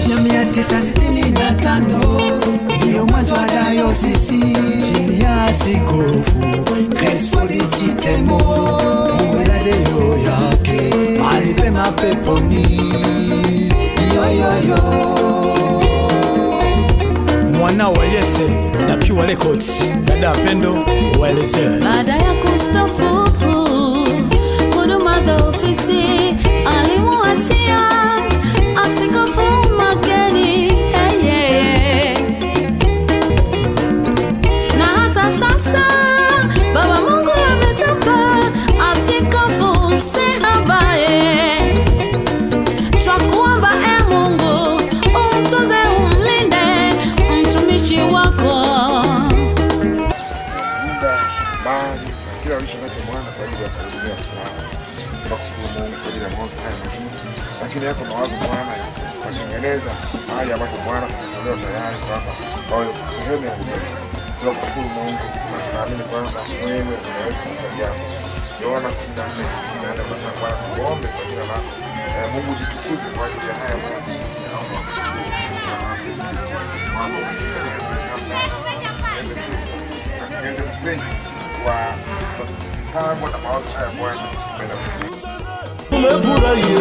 1965 ndio mwanzo wa dayosisi chini ya askofu Cresford Chitemo. Mungu alaze roho yake mahali pema peponi. Mwana wa Yese na Pure Records, dada Pendo waeleze. Baada ya kustafu huduma za ofisi alimuachia askofu Mageni. Na hata sasa Baba Mungu ametupa askofu Sehabaye. Twakuomba Mungu umtunze umlinde mtumishi wako. Bali kila ulichonacho mwana kwa ajili ya kuhudumia fulani. Tunakushukuru Mungu kwa ajili ya mambo haya mazuri. Lakini yako mawazo Bwana ya kutengeneza mahali ambapo Bwana leo tayari kwamba kwa sehemu ya huduma. Tunakushukuru Mungu na tunaamini kwamba wewe unaweza kusaidia. Siona kudhamini na ndio kwa kuombe kwa jina lako. Mungu jitukuze kwa ajili ya haya mambo. Umefurahia